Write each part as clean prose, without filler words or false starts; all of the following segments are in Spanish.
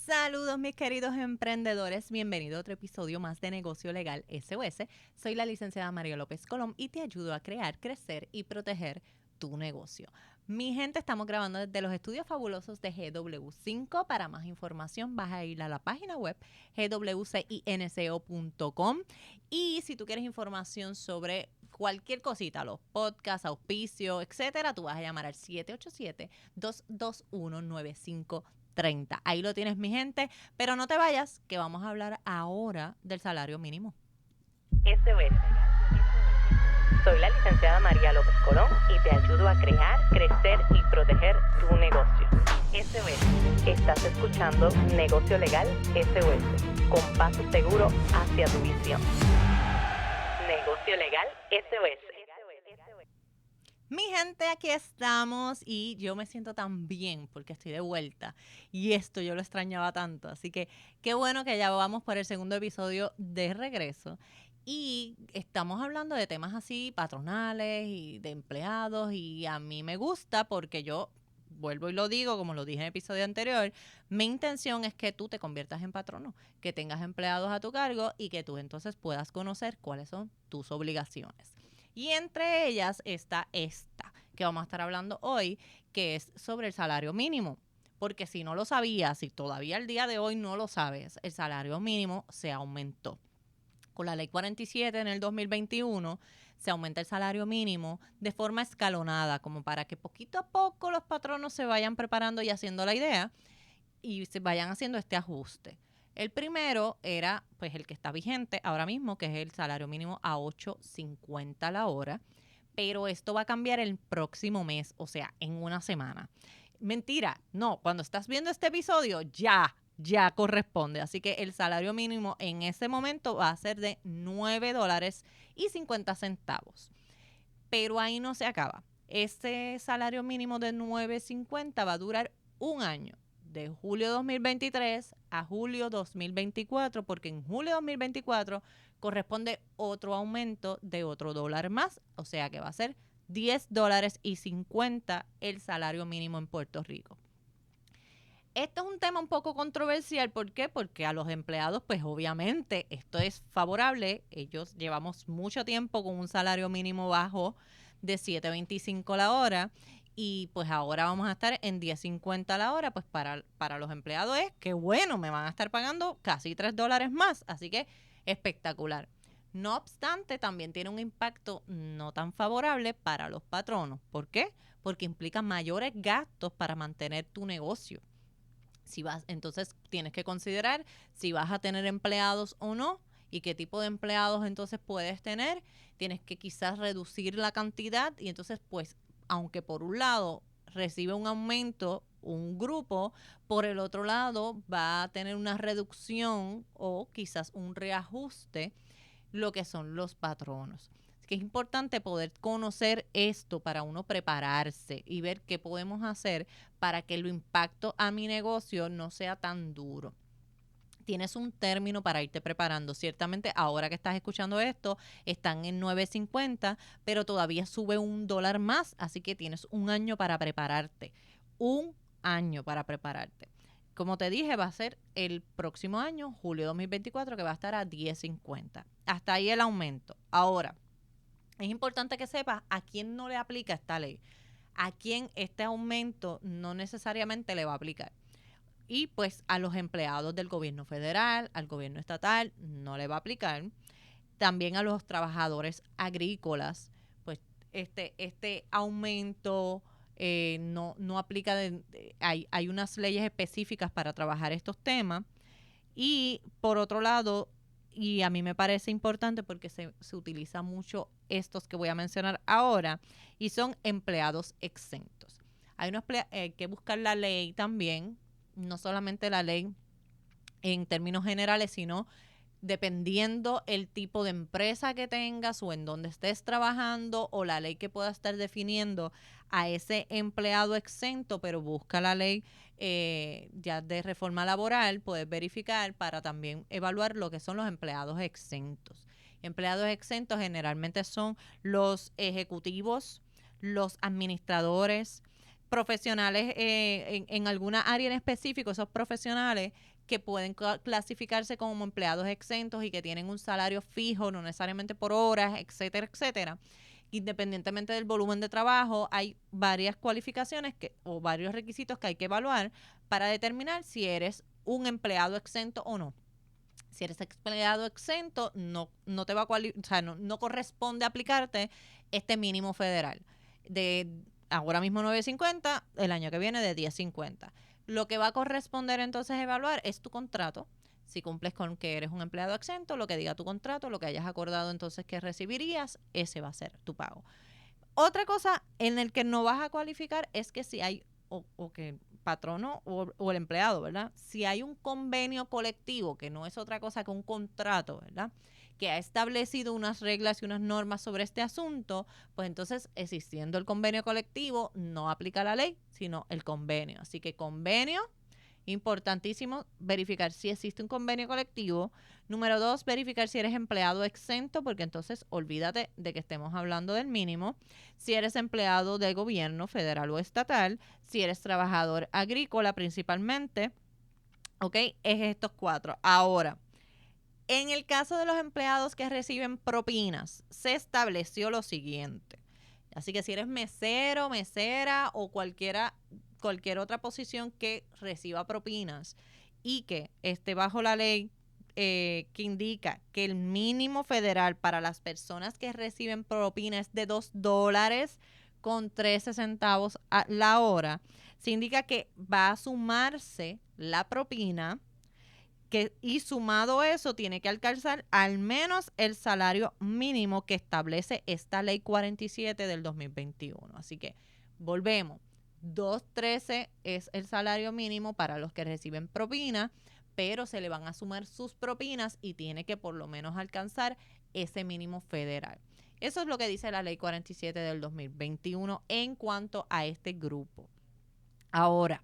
Saludos mis queridos emprendedores, bienvenido a otro episodio más de Negocio Legal SOS. Soy la licenciada María López Colón y te ayudo a crear, crecer y proteger tu negocio. Mi gente, estamos grabando desde los estudios fabulosos de GW5. Para más información vas a ir a la página web gwcinco.com y si tú quieres información sobre cualquier cosita, los podcasts, auspicio, etcétera, tú vas a llamar al 787-221-9530. Ahí lo tienes, mi gente, pero no te vayas, que vamos a hablar ahora del salario mínimo. SOS. Soy la licenciada María López Colón y te ayudo a crear, crecer y proteger tu negocio. SOS. Estás escuchando Negocio Legal SOS, con paso seguro hacia tu visión. Negocio Legal SOS. Mi gente, aquí estamos y yo me siento tan bien porque estoy de vuelta y esto yo lo extrañaba tanto, así que qué bueno que ya vamos por el segundo episodio de regreso y estamos hablando de temas así patronales y de empleados y a mí me gusta porque yo vuelvo y lo digo como lo dije en el episodio anterior, mi intención es que tú te conviertas en patrono, que tengas empleados a tu cargo y que tú entonces puedas conocer cuáles son tus obligaciones. Y entre ellas está esta, que vamos a estar hablando hoy, que es sobre el salario mínimo. Porque si no lo sabías, si todavía al día de hoy no lo sabes, el salario mínimo se aumentó. Con la ley 47 en el 2021 se aumenta el salario mínimo de forma escalonada, como para que poquito a poco los patronos se vayan preparando y haciendo la idea y se vayan haciendo este ajuste. El primero era pues el que está vigente ahora mismo, que es el salario mínimo a $8.50 la hora, pero esto va a cambiar el próximo mes, o sea, en una semana. Mentira, no, cuando estás viendo este episodio ya corresponde. Así que el salario mínimo en ese momento va a ser de $9.50. Pero ahí no se acaba. Ese salario mínimo de $9.50 va a durar un año, de julio 2023 a julio 2024, porque en julio 2024 corresponde otro aumento de otro dólar más, o sea que va a ser $10.50 el salario mínimo en Puerto Rico. Esto es un tema un poco controversial, ¿por qué? Porque a los empleados, pues obviamente esto es favorable. Ellos llevamos mucho tiempo con un salario mínimo bajo de $7.25 la hora y pues ahora vamos a estar en $10.50 la hora, pues para los empleados es que bueno, me van a estar pagando casi $3 más, así que espectacular. No obstante, también tiene un impacto no tan favorable para los patronos. ¿Por qué? Porque implica mayores gastos para mantener tu negocio. Entonces tienes que considerar si vas a tener empleados o no y qué tipo de empleados entonces puedes tener. Tienes que quizás reducir la cantidad y entonces pues aunque por un lado recibe un aumento un grupo, por el otro lado va a tener una reducción o quizás un reajuste lo que son los patronos. Es que es importante poder conocer esto para uno prepararse y ver qué podemos hacer para que el impacto a mi negocio no sea tan duro. Tienes un término para irte preparando. Ciertamente, ahora que estás escuchando esto, están en $9.50, pero todavía sube $1 más, así que tienes un año para prepararte. Un año para prepararte. Como te dije, va a ser el próximo año, julio 2024, que va a estar a $10.50. Hasta ahí el aumento. Ahora, es importante que sepas a quién no le aplica esta ley, a quién este aumento no necesariamente le va a aplicar. Y pues a los empleados del gobierno federal, al gobierno estatal, no le va a aplicar. También a los trabajadores agrícolas, pues este aumento no aplica. Hay unas leyes específicas para trabajar estos temas. Y por otro lado, y a mí me parece importante porque se utiliza mucho estos que voy a mencionar ahora, y son empleados exentos. Hay que buscar la ley también, no solamente la ley en términos generales, sino dependiendo el tipo de empresa que tengas o en donde estés trabajando o la ley que pueda estar definiendo a ese empleado exento, pero busca la ley ya de reforma laboral, puedes verificar para también evaluar lo que son los empleados exentos. Empleados exentos generalmente son los ejecutivos, los administradores, profesionales en alguna área en específico, esos profesionales que pueden clasificarse como empleados exentos y que tienen un salario fijo, no necesariamente por horas, etcétera, etcétera. Independientemente del volumen de trabajo, hay varias cualificaciones o varios requisitos que hay que evaluar para determinar si eres un empleado exento o no. Si eres empleado exento, no te va a no corresponde aplicarte este mínimo federal de ahora mismo 9.50, el año que viene de 10.50. Lo que va a corresponder entonces evaluar es tu contrato. Si cumples con que eres un empleado exento, lo que diga tu contrato, lo que hayas acordado entonces que recibirías, ese va a ser tu pago. Otra cosa en el que no vas a cualificar es que si hay, o que patrono o el empleado, ¿verdad? Si hay un convenio colectivo, que no es otra cosa que un contrato, ¿verdad?, que ha establecido unas reglas y unas normas sobre este asunto, pues entonces, existiendo el convenio colectivo, no aplica la ley, sino el convenio. Así que convenio, importantísimo verificar si existe un convenio colectivo. Número 2, verificar si eres empleado exento, porque entonces olvídate de que estemos hablando del mínimo. Si eres empleado del gobierno federal o estatal, si eres trabajador agrícola principalmente, ¿ok? Es estos 4. Ahora, en el caso de los empleados que reciben propinas, se estableció lo siguiente. Así que si eres mesero, mesera o cualquier otra posición que reciba propinas y que esté bajo la ley que indica que el mínimo federal para las personas que reciben propina es de $2.13 a la hora, se indica que va a sumarse la propina y sumado eso tiene que alcanzar al menos el salario mínimo que establece esta ley 47 del 2021. Así que volvemos. 2.13 es el salario mínimo para los que reciben propina, pero se le van a sumar sus propinas y tiene que por lo menos alcanzar ese mínimo federal. Eso es lo que dice la ley 47 del 2021 en cuanto a este grupo. Ahora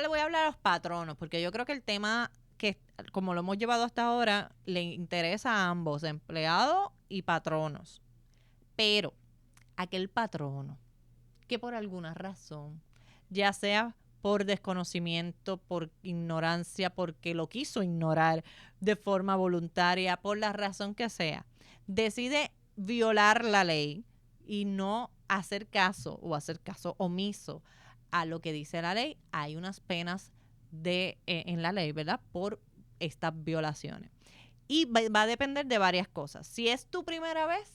le voy a hablar a los patronos, porque yo creo que el tema que, como lo hemos llevado hasta ahora, le interesa a ambos, empleados y patronos. Pero aquel patrono que por alguna razón, ya sea por desconocimiento, por ignorancia, porque lo quiso ignorar de forma voluntaria, por la razón que sea, decide violar la ley y no hacer caso o hacer caso omiso a lo que dice la ley, hay unas penas en la ley, ¿verdad?, por estas violaciones. Y va a depender de varias cosas. Si es tu primera vez,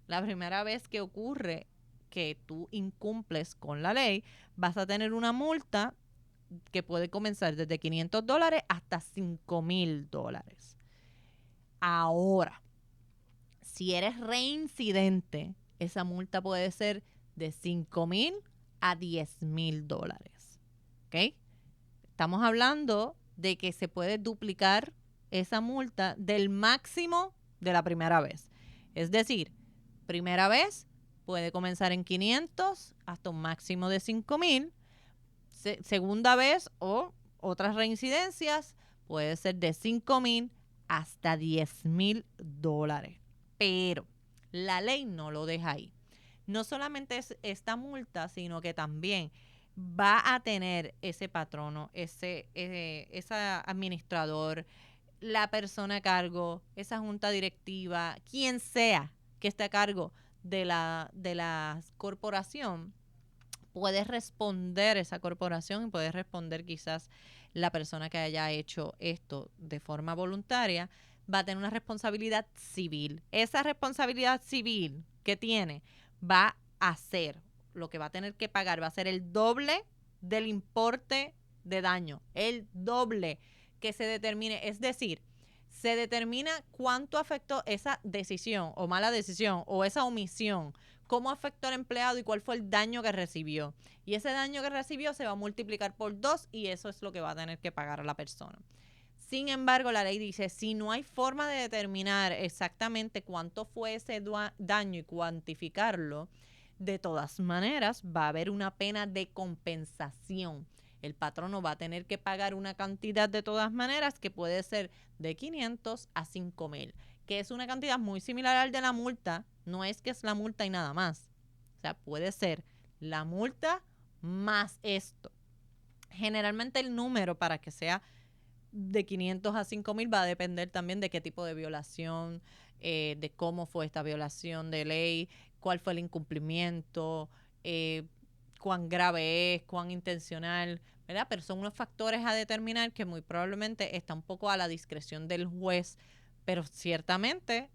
la primera vez que ocurre que tú incumples con la ley, vas a tener una multa que puede comenzar desde $500 hasta $5,000. Ahora, si eres reincidente, esa multa puede ser de $5,000 a $10,000. ¿Ok? Estamos hablando de que se puede duplicar esa multa del máximo de la primera vez. Es decir, primera vez puede comenzar en 500 hasta un máximo de 5,000. Segunda vez o otras reincidencias puede ser de 5,000 hasta $10,000. Pero la ley no lo deja ahí. No solamente es esta multa, sino que también va a tener ese patrono, ese administrador, la persona a cargo, esa junta directiva, quien sea que esté a cargo de la corporación, puede responder esa corporación y puede responder quizás la persona que haya hecho esto de forma voluntaria, va a tener una responsabilidad civil. Esa responsabilidad civil que tiene va a ser, lo que va a tener que pagar va a ser el doble del importe de daño, el doble que se determine. Es decir, se determina cuánto afectó esa decisión o mala decisión o esa omisión, cómo afectó al empleado y cuál fue el daño que recibió. Y ese daño que recibió se va a multiplicar por 2 y eso es lo que va a tener que pagar a la persona. Sin embargo, la ley dice, si no hay forma de determinar exactamente cuánto fue ese daño y cuantificarlo, de todas maneras va a haber una pena de compensación. El patrono va a tener que pagar una cantidad de todas maneras que puede ser de 500 a 5,000, que es una cantidad muy similar al de la multa. No es que es la multa y nada más. O sea, puede ser la multa más esto. Generalmente el número para que sea de 500 a 5,000 va a depender también de qué tipo de violación, de cómo fue esta violación de ley, cuál fue el incumplimiento, cuán grave es, cuán intencional, ¿verdad? Pero son unos factores a determinar que muy probablemente está un poco a la discreción del juez, pero ciertamente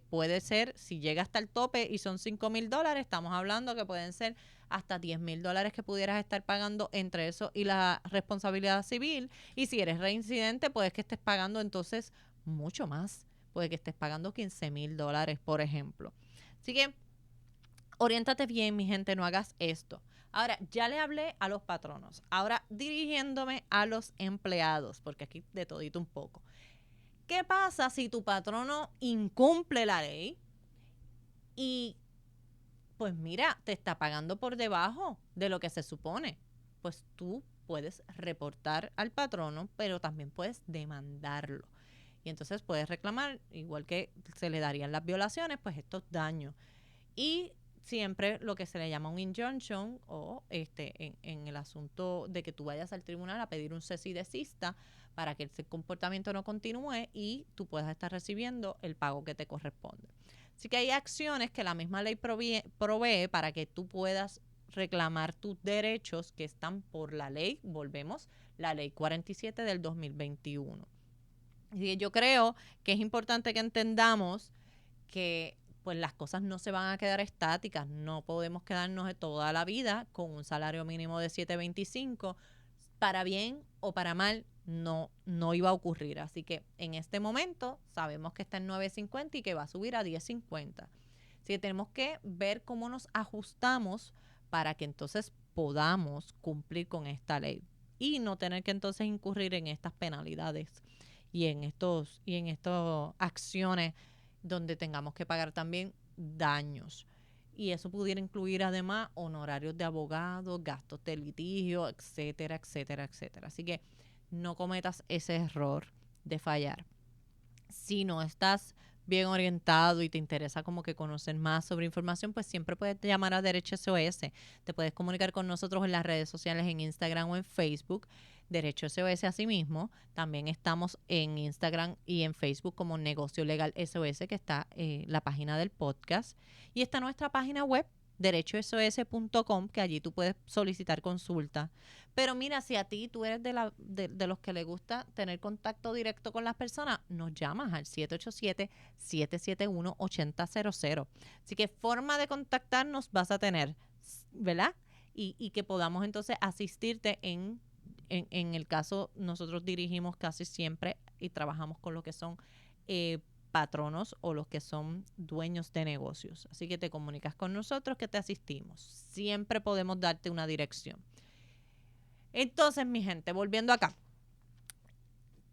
puede ser, si llega hasta el tope y son $5,000, estamos hablando que pueden ser hasta $10,000 que pudieras estar pagando entre eso y la responsabilidad civil. Y si eres reincidente, puedes que estés pagando entonces mucho más. Puede que estés pagando $15,000, por ejemplo. Así que oriéntate bien, mi gente, no hagas esto. Ahora, ya le hablé a los patronos. Ahora, dirigiéndome a los empleados, porque aquí de todito un poco. ¿Qué pasa si tu patrono incumple la ley y pues mira, te está pagando por debajo de lo que se supone? Pues tú puedes reportar al patrono, pero también puedes demandarlo. Y entonces puedes reclamar, igual que se le darían las violaciones, pues estos daños. Y siempre lo que se le llama un injunction o en el asunto de que tú vayas al tribunal a pedir un cese y desista para que ese comportamiento no continúe y tú puedas estar recibiendo el pago que te corresponde. Así que hay acciones que la misma ley provee para que tú puedas reclamar tus derechos que están por la ley, volvemos, la ley 47 del 2021. Y yo creo que es importante que entendamos que pues las cosas no se van a quedar estáticas, no podemos quedarnos de toda la vida con un salario mínimo de $7.25, para bien o para mal no iba a ocurrir, así que en este momento sabemos que está en $9.50 y que va a subir a $10.50, así que tenemos que ver cómo nos ajustamos para que entonces podamos cumplir con esta ley y no tener que entonces incurrir en estas penalidades y en estas acciones donde tengamos que pagar también daños. Y eso pudiera incluir además honorarios de abogados, gastos de litigio, etcétera, etcétera, etcétera. Así que no cometas ese error de fallar. Si no estás bien orientado y te interesa como que conocer más sobre información, pues siempre puedes llamar a Derecho SOS. Te puedes comunicar con nosotros en las redes sociales, en Instagram o en Facebook. Derecho SOS asimismo. También estamos en Instagram y en Facebook como Negocio Legal SOS, que está la página del podcast. Y está nuestra página web, derechosos.com, que allí tú puedes solicitar consulta. Pero mira, si a ti tú eres de los que le gusta tener contacto directo con las personas, nos llamas al 787-771-8000. Así que forma de contactarnos vas a tener, ¿verdad? Y que podamos entonces asistirte en el caso, nosotros dirigimos casi siempre y trabajamos con lo que son patronos o los que son dueños de negocios. Así que te comunicas con nosotros que te asistimos. Siempre podemos darte una dirección. Entonces, mi gente, volviendo acá.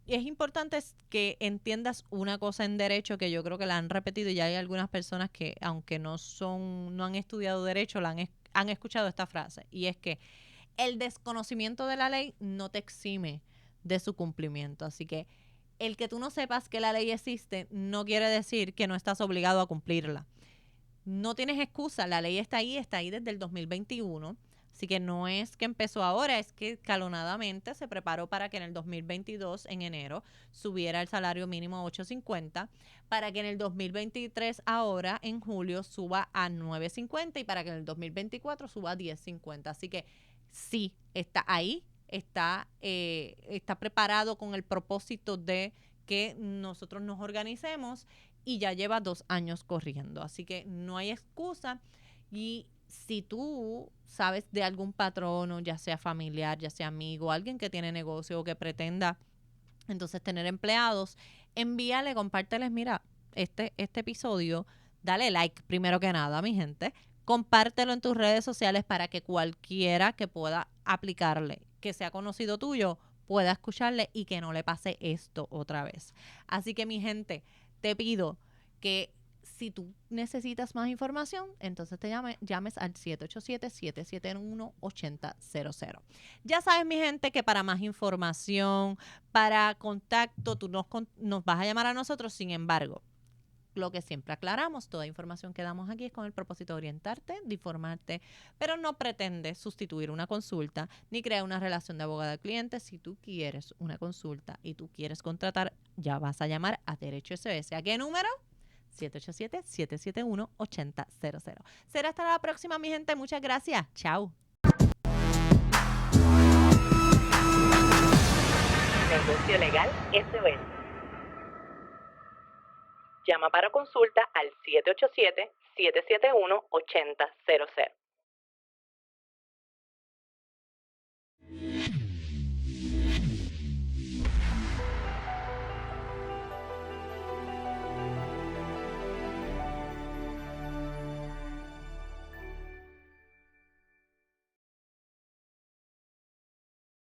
Es importante que entiendas una cosa en derecho que yo creo que la han repetido y ya hay algunas personas que, aunque no han estudiado derecho, han escuchado esta frase. Y es que el desconocimiento de la ley no te exime de su cumplimiento. Así que el que tú no sepas que la ley existe no quiere decir que no estás obligado a cumplirla. No tienes excusa, la ley está ahí desde el 2021. Así que no es que empezó ahora, es que escalonadamente se preparó para que en el 2022, en enero, subiera el salario mínimo a $8.50, para que en el 2023, ahora, en julio, suba a $9.50 y para que en el 2024 suba a $10.50. Así que sí, está ahí, está preparado con el propósito de que nosotros nos organicemos y ya lleva 2 años corriendo. Así que no hay excusa. Y si tú sabes de algún patrono, ya sea familiar, ya sea amigo, alguien que tiene negocio o que pretenda entonces tener empleados, envíale, compárteles, mira, este episodio, dale like primero que nada, mi gente, compártelo en tus redes sociales para que cualquiera que pueda aplicarle, que sea conocido tuyo, pueda escucharle y que no le pase esto otra vez. Así que, mi gente, te pido que si tú necesitas más información, entonces te llames al 787-771-8000. Ya sabes, mi gente, que para más información, para contacto, tú nos vas a llamar a nosotros. Sin embargo, lo que siempre aclaramos, toda información que damos aquí es con el propósito de orientarte, de informarte, pero no pretende sustituir una consulta ni crear una relación de abogado-cliente. Si tú quieres una consulta y tú quieres contratar, ya vas a llamar a Derecho SOS. ¿A qué número? 787-771-8000. Será hasta la próxima, mi gente. Muchas gracias. Chao. Negocio Legal SOS. Llama para consulta al 787-771-8000.